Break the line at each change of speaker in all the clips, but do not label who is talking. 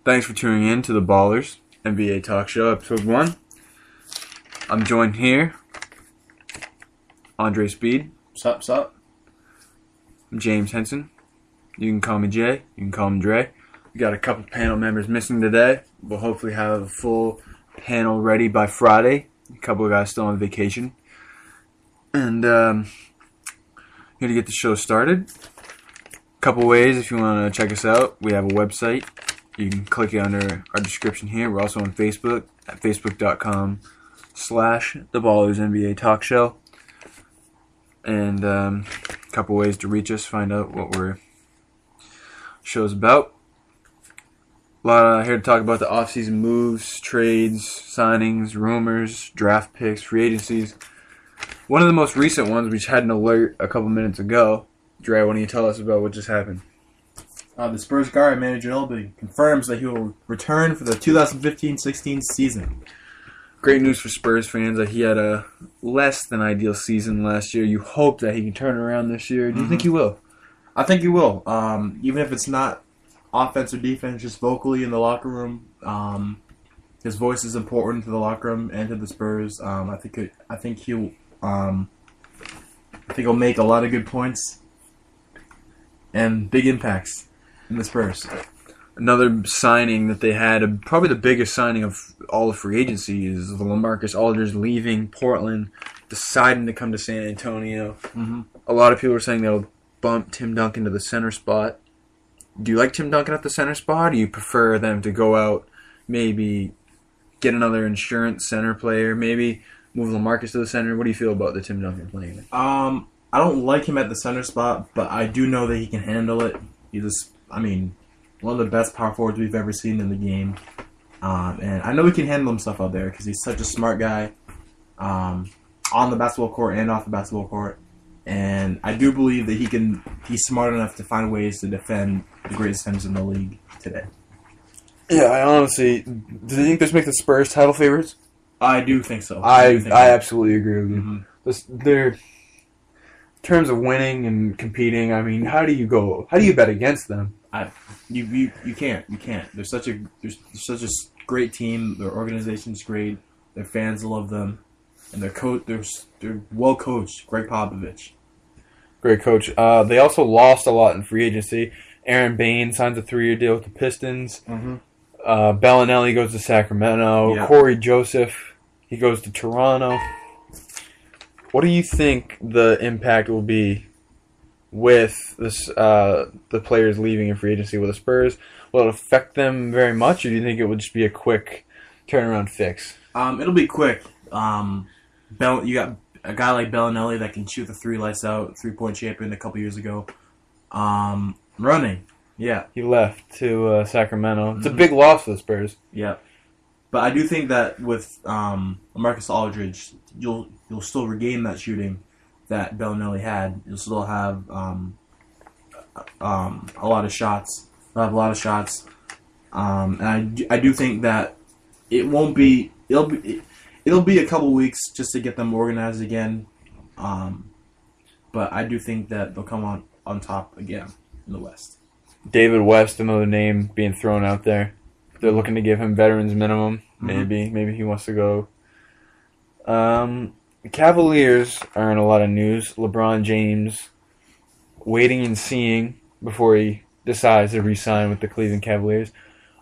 Thanks for tuning in to the Ballers NBA Talk Show, Episode 1. I'm joined here, Andre Speed.
Sup?
James Henson. You can call me Jay. You can call me Dre. We got a couple panel members missing today. We'll hopefully have a full panel ready by Friday. A couple of guys still on vacation. And here to get the show started. A couple ways if you want to check us out. We have a website. You can click it under our description here. We're also on Facebook at facebook.com/TheBallersNBA Talk Show. And a couple ways to reach us, find out what our show's about. A lot here to talk about the offseason moves, trades, signings, rumors, draft picks, free agencies. One of the most recent ones, we just had an alert a couple minutes ago. Dre, why don't you tell us about what just happened?
The Spurs guard, Manu Ginobili, confirms that he will return for the 2015-16 season.
Great news for Spurs fans that he had a less than ideal season last year. You hope that he can turn around this year. Do you think he will?
I think he will. Even if it's not offense or defense, just vocally in the locker room. His voice is important to the locker room and to the Spurs. I think he'll make a lot of good points and big impacts in the Spurs.
Another signing that they had, probably the biggest signing of all of free agency, is the LaMarcus Aldridge leaving Portland, deciding to come to San Antonio.
Mm-hmm.
A lot of people are saying they'll bump Tim Duncan to the center spot. Do you like Tim Duncan at the center spot, or do you prefer them to go out, maybe get another insurance center player, maybe move LaMarcus to the center? What do you feel about the Tim Duncan playing?
I don't like him at the center spot, but I do know that he can handle it. One of the best power forwards we've ever seen in the game. And I know he can handle himself out there because he's such a smart guy on the basketball court and off the basketball court. And I do believe that he's smart enough to find ways to defend the greatest centers in the league today.
Yeah, I honestly... Do you think this makes the Spurs title favorites?
I do think so.
I absolutely agree with you.
Mm-hmm.
In terms of winning and competing, how do you bet against them?
You can't. They're such a great team. Their organization's great. Their fans love them, and they're well coached. Greg Popovich,
great coach. They also lost a lot in free agency. Aaron Bain signs a 3-year deal with the Pistons.
Mm-hmm.
Bellinelli goes to Sacramento.
Yeah.
Corey Joseph, he goes to Toronto. What do you think the impact will be with this, the players leaving in free agency with the Spurs? Will it affect them very much, or do you think it would just be a quick turnaround fix?
It'll be quick. You got a guy like Bellinelli that can shoot the three lights out, 3-point champion a couple years ago. Running, yeah.
He left to Sacramento. It's a big loss for the Spurs.
Yeah. But I do think that with Marcus Aldridge, you'll still regain that shooting that Bellinelli had. You'll still have a lot of shots. You'll have a lot of shots. And I do think that it'll be a couple weeks just to get them organized again. But I do think that they'll come on top again in the West.
David West, another name being thrown out there. They're looking to give him veterans minimum.
Mm-hmm.
Maybe he wants to go. The Cavaliers are in a lot of news. LeBron James waiting and seeing before he decides to re-sign with the Cleveland Cavaliers.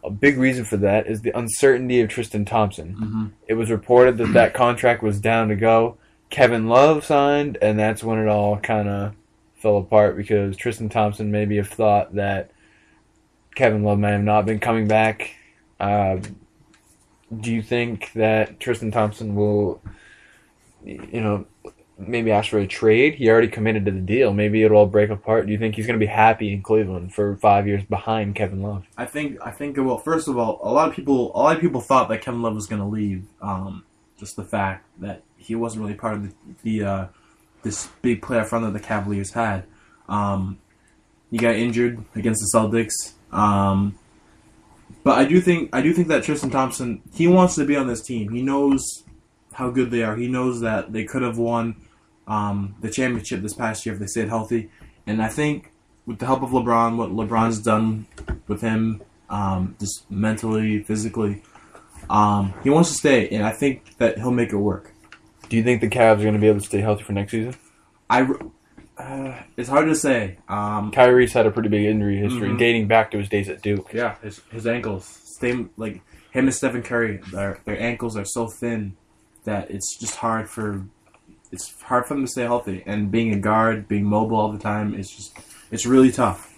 A big reason for that is the uncertainty of Tristan Thompson.
Mm-hmm.
It was reported that contract was down to go. Kevin Love signed, and that's when it all kind of fell apart because Tristan Thompson maybe have thought that Kevin Love may have not been coming back. Do you think that Tristan Thompson will, maybe ask for a trade? He already committed to the deal. Maybe it'll all break apart. Do you think he's going to be happy in Cleveland for 5 years behind Kevin Love?
I think it will. First of all, a lot of people thought that Kevin Love was going to leave. Just the fact that he wasn't really part of this big playoff run that the Cavaliers had. He got injured against the Celtics. But I do think that Tristan Thompson, he wants to be on this team. He knows how good they are. He knows that they could have won the championship this past year if they stayed healthy. And I think with the help of LeBron, what LeBron's done with him just mentally, physically. He wants to stay, and I think that he'll make it work.
Do you think the Cavs are going to be able to stay healthy for next season?
It's hard to say.
Kyrie's had a pretty big injury history, dating back to his days at Duke.
Yeah, his ankles. Same like him and Stephen Curry. Their ankles are so thin that it's just hard for them to stay healthy. And being a guard, being mobile all the time, it's really tough.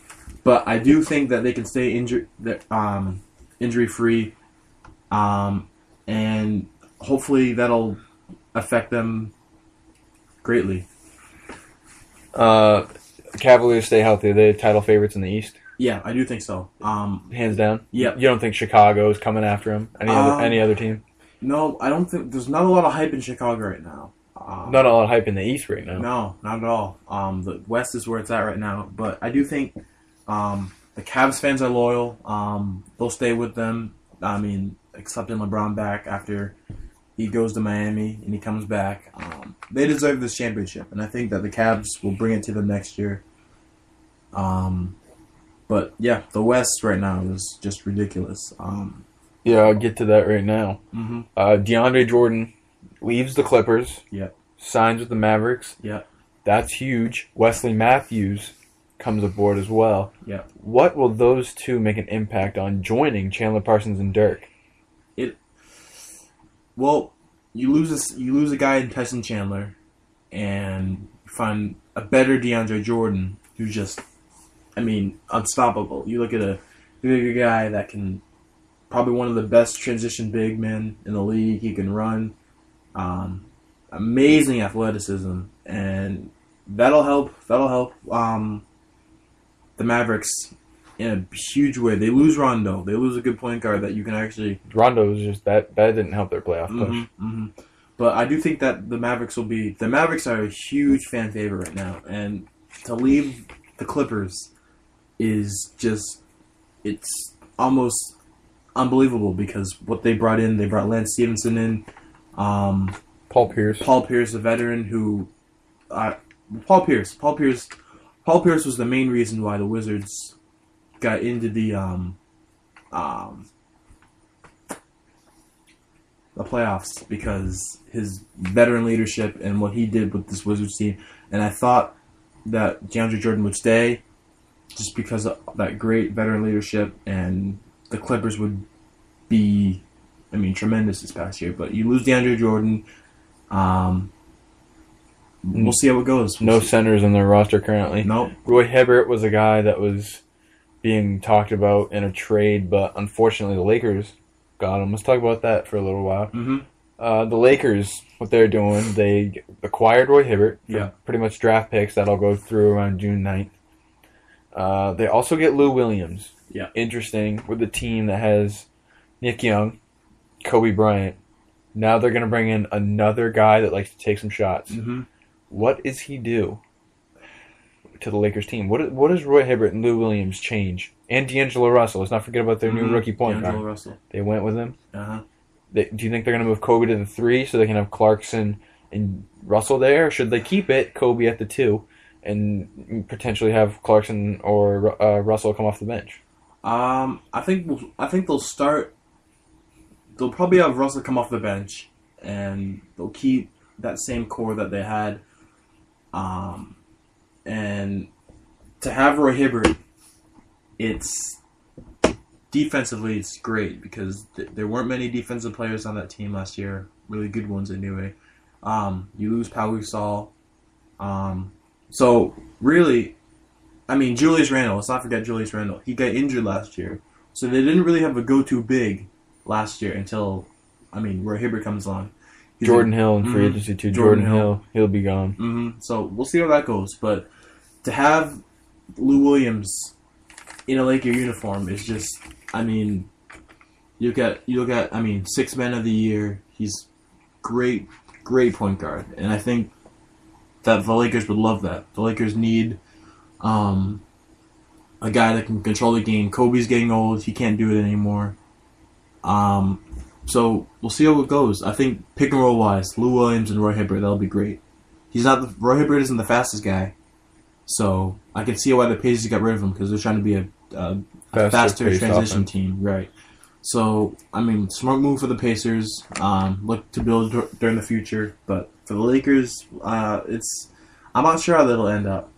But I do think that they can stay injury free, and hopefully that'll affect them greatly.
Cavaliers stay healthy. Are they title favorites in the East?
Yeah, I do think so.
Hands down.
Yeah.
You don't think Chicago is coming after him? Any other team?
No, I don't think there's not a lot of hype in Chicago right now.
Not a lot of hype in the East right now.
No, not at all. The West is where it's at right now, but I do think the Cavs fans are loyal. They'll stay with them. I mean, accepting LeBron back after he goes to Miami and he comes back. They deserve this championship, and I think that the Cavs will bring it to them next year. But yeah, the West right now is just ridiculous.
Yeah, I'll get to that right now.
Mm-hmm.
DeAndre Jordan leaves the Clippers.
Yep.
Signs with the Mavericks.
Yep.
That's huge. Wesley Matthews comes aboard as well.
Yep.
What will those two make an impact on joining Chandler Parsons and Dirk?
Well, you lose a guy in Tyson Chandler, and you find a better DeAndre Jordan who's just, unstoppable. You look at a guy that can, probably one of the best transition big men in the league. He can run, amazing athleticism, and that'll help the Mavericks in a huge way. They lose Rondo. They lose a good point guard that you can actually...
Rondo was just... That didn't help their playoff push.
Mm-hmm. But I do think that the Mavericks will be... The Mavericks are a huge fan favorite right now. And to leave the Clippers is just... It's almost unbelievable because what they brought in... They brought Lance Stevenson in.
Paul Pierce,
a veteran who... Paul Pierce was the main reason why the Wizards got into the playoffs, because his veteran leadership and what he did with this Wizards team. And I thought that DeAndre Jordan would stay just because of that great veteran leadership, and the Clippers would be, tremendous this past year. But you lose DeAndre Jordan. We'll see how it goes.
No centers in their roster currently.
Nope.
Roy Hibbert was a guy that was being talked about in a trade, but unfortunately the Lakers got him. Let's talk about that for a little while.
Mm-hmm.
The Lakers, what they're doing, they acquired Roy Hibbert for pretty much draft picks. That'll go through around June 9th. They also get Lou Williams.
Yeah.
Interesting, with a team that has Nick Young, Kobe Bryant. Now they're going to bring in another guy that likes to take some shots.
Mm-hmm.
What does he do to the Lakers team? What does Roy Hibbert and Lou Williams change? And D'Angelo Russell. Let's not forget about their new rookie point guard.
D'Angelo Russell.
They went with him.
Uh-huh.
Do you think they're going to move Kobe to the 3 so they can have Clarkson and Russell there? Or should they keep it, Kobe at the 2, and potentially have Clarkson or Russell come off the bench?
I think they'll start. They'll probably have Russell come off the bench, and they'll keep that same core that they had. And to have Roy Hibbert, it's defensively it's great because there weren't many defensive players on that team last year, really good ones anyway. You lose Pau Gasol, so really, Julius Randle. Let's not forget Julius Randle. He got injured last year, so they didn't really have a go-to big last year until Roy Hibbert comes along.
Jordan Hill in free agency too. Jordan Hill, he'll be gone.
Mm-hmm. So we'll see how that goes. But to have Lou Williams in a Laker uniform is just, you look at 6 men of the year. He's great point guard, and I think that the Lakers would love that. The Lakers need a guy that can control the game. Kobe's getting old; he can't do it anymore. So we'll see how it goes. I think pick and roll wise, Lou Williams and Roy Hibbert, that'll be great. Roy Hibbert isn't the fastest guy, so I can see why the Pacers got rid of him because they're trying to be a faster
paced
transition
offense.
team, right? So, I mean, smart move for the Pacers. Look to build during the future, but for the Lakers, I'm not sure how that'll end up.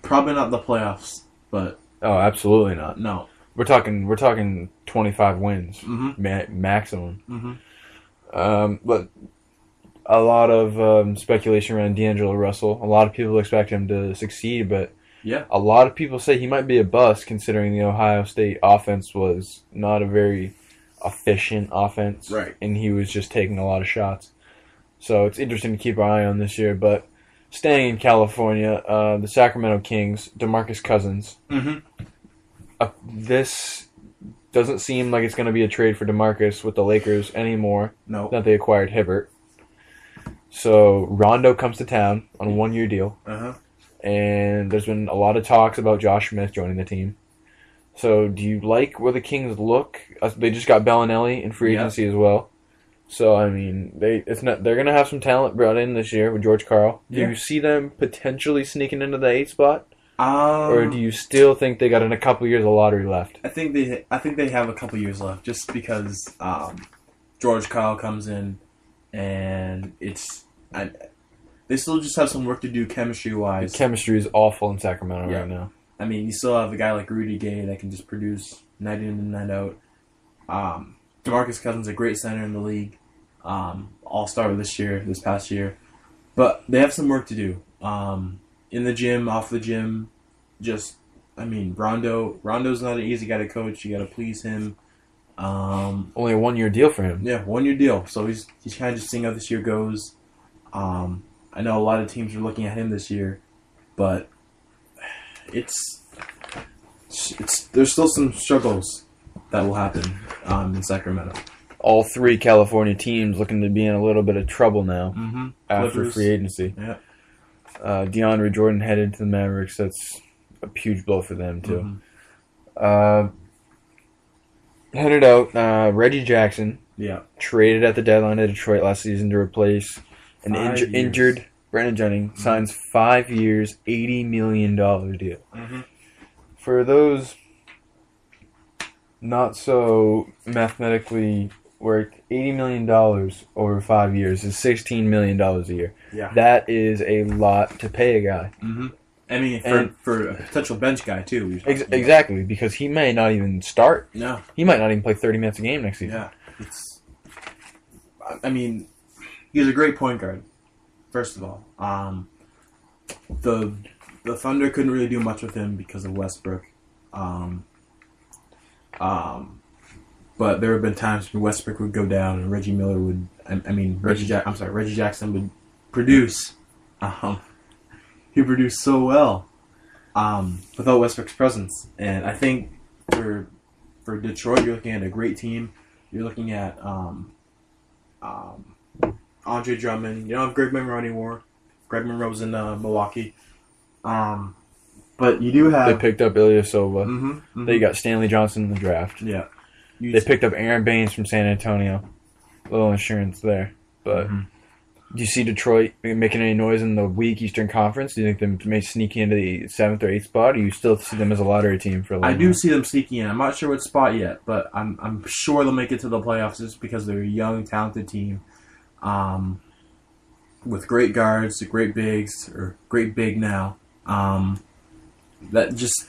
Probably not the playoffs, but
Oh, absolutely not.
no.
We're talking 25 wins
Mm-hmm.
maximum.
Mm-hmm.
But a lot of speculation around D'Angelo Russell. A lot of people expect him to succeed, but
Yeah.
a lot of people say he might be a bust considering the Ohio State offense was not a very efficient offense.
Right.
And he was just taking a lot of shots. So it's interesting to keep our eye on this year. But staying in California, the Sacramento Kings, DeMarcus Cousins.
Mm-hmm.
This doesn't seem like it's going to be a trade for DeMarcus with the Lakers anymore.
No.
That they acquired Hibbert. So Rondo comes to town on a 1-year deal.
Uh-huh.
And there's been a lot of talks about Josh Smith joining the team. So do you like where the Kings look? They just got Bellinelli in free agency as well. So I mean, they're gonna have some talent brought in this year with George Karl. Do you see them potentially sneaking into the 8th spot, or do you still think they got in a couple years of lottery left?
I think they have a couple years left, just because George Karl comes in, and they still just have some work to do chemistry wise.
The chemistry is awful in Sacramento right now.
I mean, you still have a guy like Rudy Gay that can just produce night in and night out. DeMarcus Cousins, a great center in the league, all-star this past year. But they have some work to do. In the gym, off the gym, Rondo's not an easy guy to coach. You got to please him.
Only a 1-year deal for him.
Yeah, 1-year deal. So he's kind of just seeing how this year goes. I know a lot of teams are looking at him this year, but there's still some struggles that will happen in Sacramento.
All 3 California teams looking to be in a little bit of trouble now after
Clippers.
free agency.
Yeah.
DeAndre Jordan headed to the Mavericks. That's a huge blow for them too. Headed out, Reggie Jackson.
Yeah.
Traded at the deadline to Detroit last season to replace an
5 years.
injured Brandon Jennings. Signs 5 years, $80 million deal. For those not so mathematically worked, $80 million over 5 years is $16 million a year.
Yeah.
That is a lot to pay a guy.
I mean, for a potential bench guy too.
Exactly, because he may not even start.
No.
He might not even play 30 minutes a game next season.
Yeah. I mean, he's a great point guard. First of all, the Thunder couldn't really do much with him because of Westbrook. But there have been times when Westbrook would go down and Reggie Miller would. Reggie Jackson would produce. He produced so well without Westbrook's presence, and I think for Detroit, you're looking at a great team. You're looking at Andre Drummond. You don't have Greg Monroe anymore. Greg Monroe's in Milwaukee. But you do have.
They picked up Ilyasova. They got Stanley Johnson in the draft.
Yeah.
They picked up Aaron Baines from San Antonio. A little insurance there. But do you see Detroit making any noise in the weak Eastern Conference? Do you think they may sneak into the 7th or 8th spot? Or you still see them as a lottery team for a little
I do
while?
see them sneaking in. I'm not sure what spot yet, but I'm sure they'll make it to the playoffs just because they're a young, talented team. With great guards, great bigs, or great big now. That just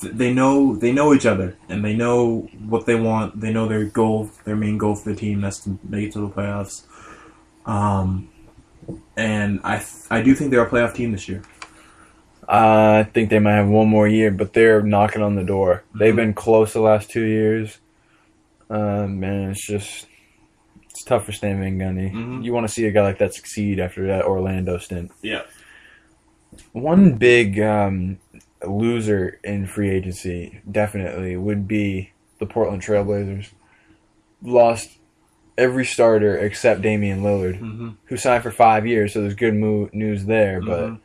they know each other and they know what they want. They know their main goal for the team. That's to make it to the playoffs. And I do think they're a playoff team this year.
I think they might have one more year, but they're knocking on the door. They've been close the last 2 years. Man, it's tough for Stan Van Gundy. You want to see a guy like that succeed after that Orlando stint.
Yeah.
One big loser in free agency definitely would be the Portland Trailblazers. Lost every starter except Damian Lillard, who signed for 5 years, so there's good news there, but